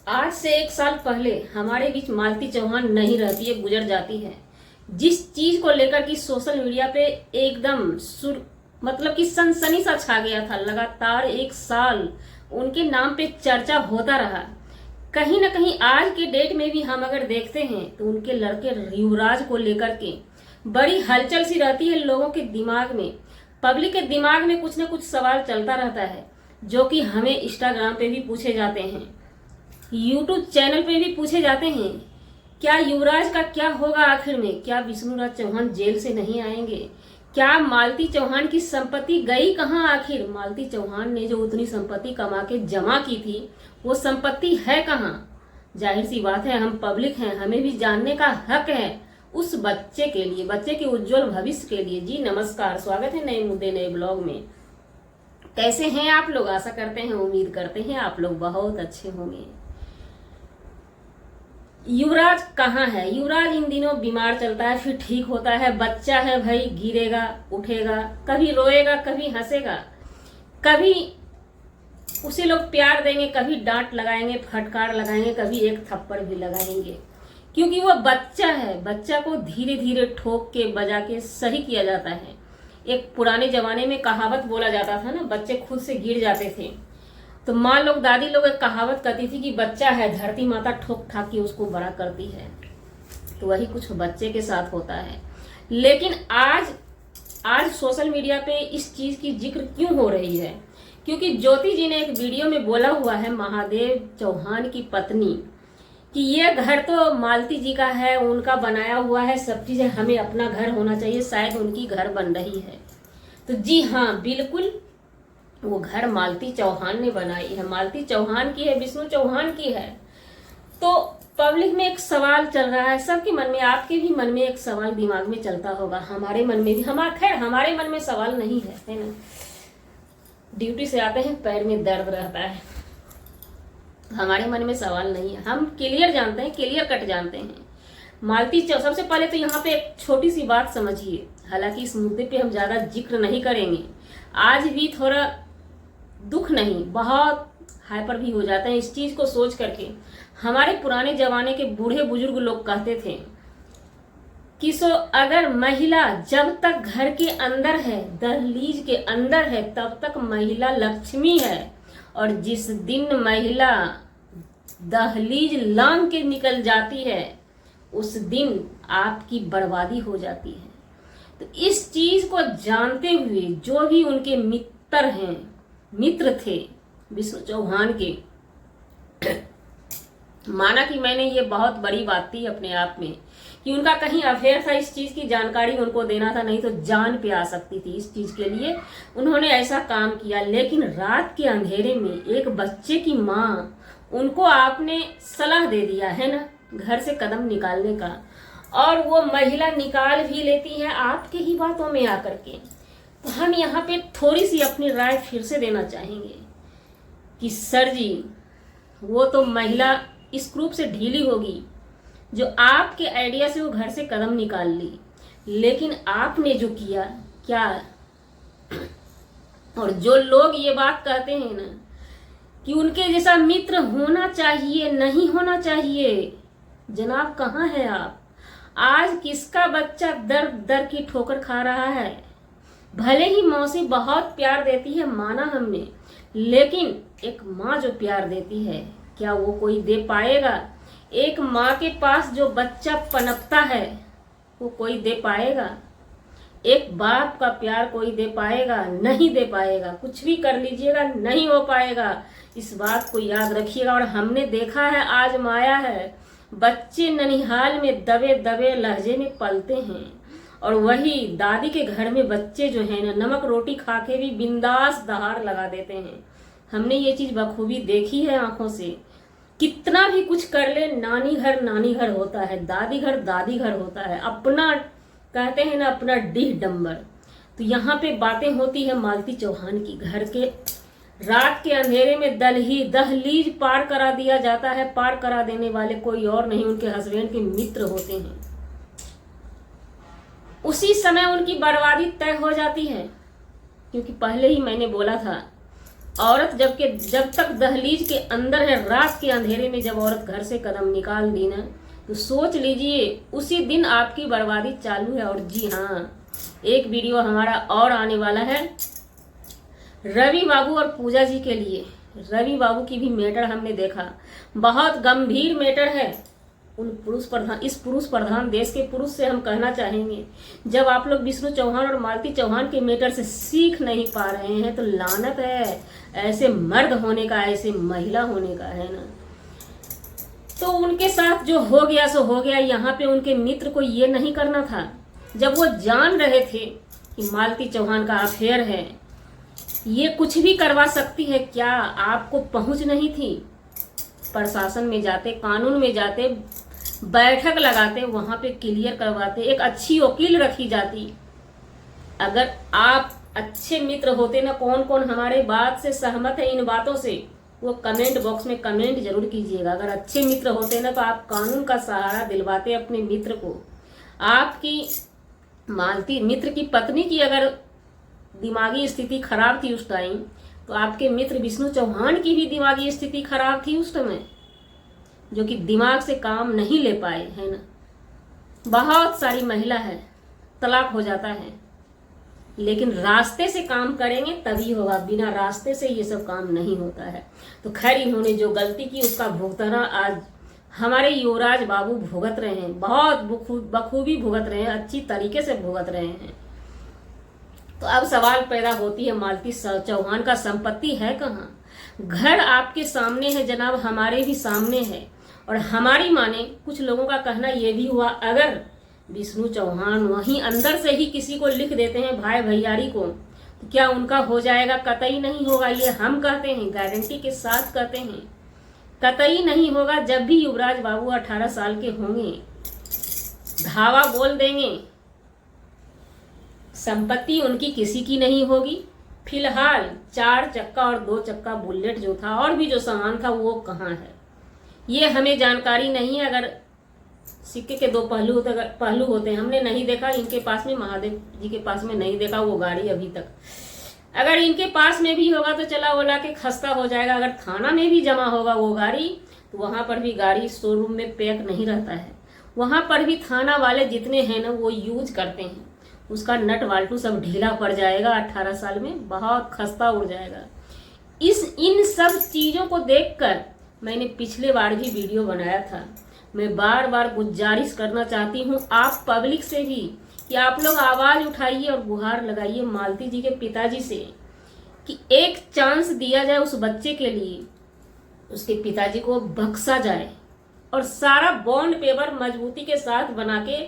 आज से 1 साल पहले हमारे बीच मालती चौहान नहीं रहती है, गुजर जाती है। जिस चीज को लेकर कि सोशल मीडिया पे एकदम मतलब कि सनसनी सा छा गया था, लगातार 1 साल उनके नाम पे चर्चा होता रहा। कहीं ना कहीं आज के डेट में भी हम अगर देखते हैं तो उनके लड़के युवराज को लेकर के बड़ी हलचल सी रहती है लोगों के दिमाग में। पब्लिक के दिमाग में कुछ ना कुछ सवाल चलता रहता है, जो कि हमें इंस्टाग्राम पे भी पूछे जाते हैं, यूट्यूब चैनल पे भी पूछे जाते हैं। क्या युवराज का क्या होगा आखिर में? क्या विष्णुराज चौहान जेल से नहीं आएंगे? क्या मालती चौहान की संपत्ति गई कहाँ आखिर? मालती चौहान ने जो उतनी संपत्ति कमा के जमा की थी, वो संपत्ति है कहाँ? जाहिर सी बात है, हम पब्लिक हैं, हमें भी जानने का हक है उस बच्चे के लिए, बच्चे के उज्जवल भविष्य के लिए। जी नमस्कार, स्वागत है नए मुद्दे नए ब्लॉग में। कैसे हैं आप लोग? आशा करते हैं, उम्मीद करते हैं आप लोग बहुत अच्छे होंगे। युवराज कहाँ है? युवराज इन दिनों बीमार चलता है, फिर ठीक होता है। बच्चा है भाई, गिरेगा उठेगा, कभी रोएगा कभी हंसेगा, कभी उसे लोग प्यार देंगे, कभी डांट लगाएंगे, फटकार लगाएंगे, कभी एक थप्पड़ भी लगाएंगे, क्योंकि वो बच्चा है। बच्चा को धीरे धीरे ठोक के बजा के सही किया जाता है। एक पुराने जमाने में कहावत बोला जाता था ना, बच्चे खुद से गिर जाते थे तो माँ लोग, दादी लोग एक कहावत कहती थी कि बच्चा है, धरती माता ठोक ठाक के उसको बड़ा करती है। तो वही कुछ बच्चे के साथ होता है। लेकिन आज सोशल मीडिया पे इस चीज की जिक्र क्यों हो रही है? क्योंकि ज्योति जी ने एक वीडियो में बोला हुआ है, महादेव चौहान की पत्नी, कि ये घर तो मालती जी का है, उनका बनाया हुआ है, सब चीजें, हमें अपना घर होना चाहिए। शायद उनकी घर बन रही है। तो जी हाँ, बिल्कुल वो घर मालती चौहान ने बनाई है, मालती चौहान की है, विष्णु चौहान की है। तो पब्लिक में एक सवाल चल रहा है, सबके मन में, आपके भी मन में एक सवाल दिमाग में चलता होगा, हमारे मन में भी। हमारे मन में सवाल नहीं है ना। ड्यूटी से आते हैं, पैर में दर्द रहता है, हमारे मन में सवाल नहीं है। हम क्लियर जानते हैं, क्लियर कट जानते हैं। सबसे पहले तो यहाँ पे एक छोटी सी बात समझिए। हालांकि इस मुद्दे पे हम ज्यादा जिक्र नहीं करेंगे, आज भी थोड़ा दुख नहीं, बहुत हाइपर भी हो जाते हैं इस चीज को सोच करके। हमारे पुराने जमाने के बूढ़े बुजुर्ग लोग कहते थे कि अगर महिला जब तक घर के अंदर है, दहलीज के अंदर है, तब तक महिला लक्ष्मी है, और जिस दिन महिला दहलीज लांग के निकल जाती है, उस दिन आपकी बर्बादी हो जाती है। तो इस चीज को जानते हुए जो भी उनके मित्र थे विष्णु चौहान के, माना कि मैंने ये बहुत बड़ी बात थी अपने आप में कि उनका कहीं अफेयर था, इस चीज की जानकारी उनको देना था, नहीं तो जान पे आ सकती थी। इस चीज के लिए उन्होंने ऐसा काम किया। लेकिन रात के अंधेरे में एक बच्चे की माँ, उनको आपने सलाह दे दिया है ना घर से कदम निकालने का, और वो महिला निकाल भी लेती है आपके ही बातों में आकर के। तो हम यहाँ पे थोड़ी सी अपनी राय फिर से देना चाहेंगे कि सर जी, वो तो महिला इस ग्रुप से ढीली होगी जो आपके आइडिया से वो घर से कदम निकाल ली, लेकिन आपने जो किया क्या? और जो लोग ये बात कहते हैं ना कि उनके जैसा मित्र होना चाहिए, नहीं होना चाहिए, जनाब कहाँ है आप? आज किसका बच्चा दर दर की ठोकर खा रहा है? भले ही मौसी बहुत प्यार देती है, माना हमने, लेकिन एक माँ जो प्यार देती है, क्या वो कोई दे पाएगा? एक माँ के पास जो बच्चा पनपता है, वो कोई दे पाएगा? एक बाप का प्यार कोई दे पाएगा? नहीं दे पाएगा। कुछ भी कर लीजिएगा, नहीं हो पाएगा। इस बात को याद रखिएगा। और हमने देखा है, आजमाया है, बच्चे ननिहाल में दबे दबे लहजे में पलते हैं, और वही दादी के घर में बच्चे जो है ना, नमक रोटी खा के भी बिंदास दहाड़ लगा देते हैं। हमने ये चीज बखूबी देखी है आंखों से। कितना भी कुछ कर ले, नानी घर होता है, दादी घर होता है, अपना कहते हैं ना, अपना डीह डंबर। तो यहाँ पे बातें होती है मालती चौहान की। घर के रात के अंधेरे में दहलीज पार करा दिया जाता है। पार करा देने वाले कोई और नहीं, उनके हस्बैंड के मित्र होते हैं। उसी समय उनकी बर्बादी तय हो जाती है, क्योंकि पहले ही मैंने बोला था औरत जब तक दहलीज के अंदर है, रात के अंधेरे में जब औरत घर से कदम निकाल दी ना, तो सोच लीजिए उसी दिन आपकी बर्बादी चालू है। और जी हाँ, एक वीडियो हमारा और आने वाला है रवि बाबू और पूजा जी के लिए। रवि बाबू की भी मैटर हमने देखा, बहुत गंभीर मैटर है। इस पुरुष प्रधान देश के पुरुष से हम कहना चाहेंगे, जब आप लोग विष्णु चौहान और मालती चौहान के मैटर से सीख नहीं पा रहे हैं तो लानत है ऐसे मर्द होने का, ऐसे महिला होने का, है ना। तो उनके साथ जो हो गया सो हो गया। यहाँ पे उनके मित्र को ये नहीं करना था। जब वो जान रहे थे कि मालती चौहान का अफेयर है, ये कुछ भी करवा सकती है, क्या आपको पहुंच नहीं थी? प्रशासन में जाते, कानून में जाते, बैठक लगाते, वहां पे क्लियर करवाते, एक अच्छी वकील रखी जाती। अगर आप अच्छे मित्र होते ना, कौन कौन हमारे बात से सहमत है इन बातों से, वो कमेंट बॉक्स में कमेंट जरूर कीजिएगा। अगर अच्छे मित्र होते ना तो आप कानून का सहारा दिलवाते अपने मित्र को। आपकी मालती मित्र की पत्नी की अगर दिमागी स्थिति खराब थी उस टाइम, तो आपके मित्र विष्णु चौहान की भी दिमागी स्थिति खराब थी उस समय, जो कि दिमाग से काम नहीं ले पाए, है ना। बहुत सारी महिला है, तलाक हो जाता है, लेकिन रास्ते से काम करेंगे तभी होगा, बिना रास्ते से ये सब काम नहीं होता है। तो खैर, इन्होंने जो गलती की उसका भुगताना आज हमारे युवराज बाबू भुगत रहे हैं, बहुत बखूबी भुगत रहे हैं, अच्छी तरीके से भुगत रहे हैं। तो अब सवाल पैदा होती है, मालती चौहान का संपत्ति है कहाँ? घर आपके सामने है जनाब, हमारे भी सामने है। और हमारी माने कुछ लोगों का कहना यह भी हुआ, अगर विष्णु चौहान वहीं अंदर से ही किसी को लिख देते हैं भाई भैयारी को, तो क्या उनका हो जाएगा? कतई नहीं होगा। ये हम कहते हैं, गारंटी के साथ कहते हैं, कतई नहीं होगा। जब भी युवराज बाबू 18 साल के होंगे, धावा बोल देंगे, संपत्ति उनकी किसी की नहीं होगी। फिलहाल 4 चक्का और 2 चक्का बुलेट जो था और भी जो सामान था वो कहाँ है, ये हमें जानकारी नहीं है। अगर सिक्के के 2 पहलू होते हैं, हमने नहीं देखा इनके पास में, महादेव जी के पास में नहीं देखा वो गाड़ी अभी तक। अगर इनके पास में भी होगा तो चला ओला के खस्ता हो जाएगा। अगर थाना में भी जमा होगा वो गाड़ी, तो वहां पर भी गाड़ी शोरूम में पैक नहीं रहता है, वहां पर भी थाना वाले जितने हैं ना वो यूज करते हैं, उसका नट वाल्टू सब ढीला पड़ जाएगा। 18 साल में बहुत खस्ता उड़ जाएगा। इन सब चीजों को देखकर मैंने पिछले बार भी वीडियो बनाया था। मैं बार बार गुजारिश करना चाहती हूँ आप पब्लिक से भी, कि आप लोग आवाज उठाइए और गुहार लगाइए मालती जी के पिताजी से, कि एक चांस दिया जाए उस बच्चे के लिए, उसके पिताजी को बख्शा जाए और सारा बॉन्ड पेपर मजबूती के साथ बना के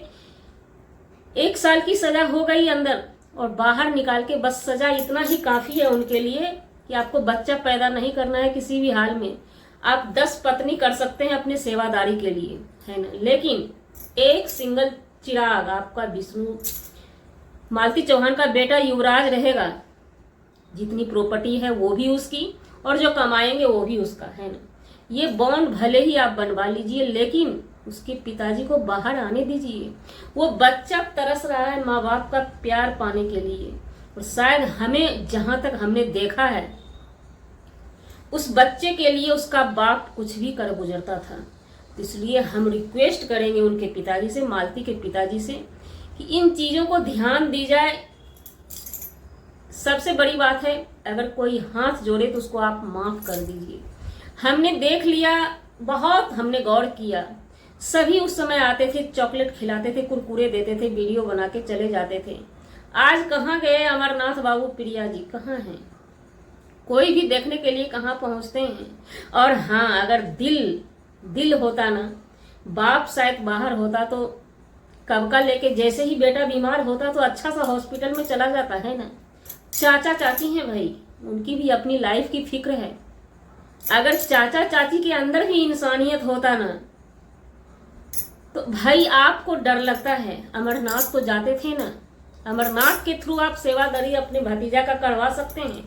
1 साल की सजा हो गई अंदर और बाहर निकाल के, बस सजा इतना ही काफी है उनके लिए कि आपको बच्चा पैदा नहीं करना है किसी भी हाल में। आप 10 पत्नी कर सकते हैं अपने सेवादारी के लिए, है ना, लेकिन एक सिंगल चिराग आपका विष्णु मालती चौहान का बेटा युवराज रहेगा। जितनी प्रॉपर्टी है वो भी उसकी और जो कमाएंगे वो भी उसका, है ना। ये बॉन्ड भले ही आप बनवा लीजिए, लेकिन उसके पिताजी को बाहर आने दीजिए। वो बच्चा तरस रहा है माँ बाप का प्यार पाने के लिए, और शायद हमें जहां तक हमने देखा है उस बच्चे के लिए उसका बाप कुछ भी कर गुजरता था। तो इसलिए हम रिक्वेस्ट करेंगे उनके पिताजी से, मालती के पिताजी से, कि इन चीजों को ध्यान दी जाए। सबसे बड़ी बात है, अगर कोई हाथ जोड़े तो उसको आप माफ कर दीजिए। हमने देख लिया, बहुत हमने गौर किया, सभी उस समय आते थे, चॉकलेट खिलाते थे, कुरकुरे देते थे, वीडियो बना के चले जाते थे। आज कहाँ गए अमरनाथ बाबू, प्रिया जी कहाँ हैं? कोई भी देखने के लिए कहाँ पहुंचते हैं? और हाँ, अगर दिल होता ना, बाप शायद बाहर होता तो कब का लेके, जैसे ही बेटा बीमार होता तो अच्छा सा हॉस्पिटल में चला जाता, है ना। चाचा चाची हैं भाई, उनकी भी अपनी लाइफ की फिक्र है। अगर चाचा चाची के अंदर भी इंसानियत होता ना, तो भाई आपको डर लगता है। अमरनाथ को जाते थे ना, अमरनाथ के थ्रू आप सेवादारी अपने भतीजा का करवा सकते हैं,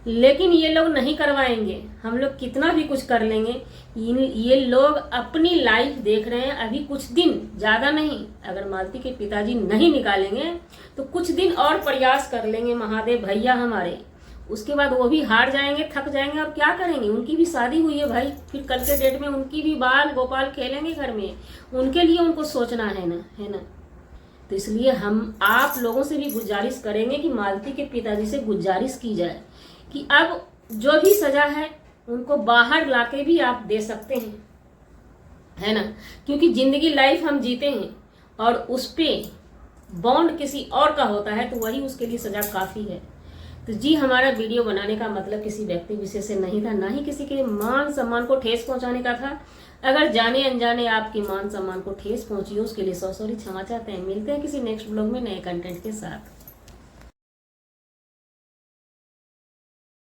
लेकिन ये लोग नहीं करवाएंगे। हम लोग कितना भी कुछ कर लेंगे, ये लोग अपनी लाइफ देख रहे हैं। अभी कुछ दिन, ज्यादा नहीं, अगर मालती के पिताजी नहीं निकालेंगे तो कुछ दिन और प्रयास कर लेंगे महादेव भैया हमारे, उसके बाद वो भी हार जाएंगे, थक जाएंगे और क्या करेंगे। उनकी भी शादी हुई है भाई, फिर कल के डेट में उनकी भी बाल गोपाल खेलेंगे घर में, उनके लिए उनको सोचना है ना, है ना। तो इसलिए हम आप लोगों से भी गुजारिश करेंगे कि मालती के पिताजी से गुजारिश की जाए कि अब जो भी सजा है उनको बाहर लाके भी आप दे सकते हैं, है ना। क्योंकि जिंदगी लाइफ हम जीते हैं और उस पे बॉन्ड किसी और का होता है तो वही उसके लिए सजा काफी है। तो जी, हमारा वीडियो बनाने का मतलब किसी व्यक्ति विशेष से नहीं था, ना ही किसी के मान सम्मान को ठेस पहुंचाने का था। अगर जाने अनजाने आपके मान सम्मान को ठेस पहुंची हो उसके लिए सॉरी क्षमा चाहते हैं। मिलते हैं किसी नेक्स्ट ब्लॉग में नए कंटेंट के साथ।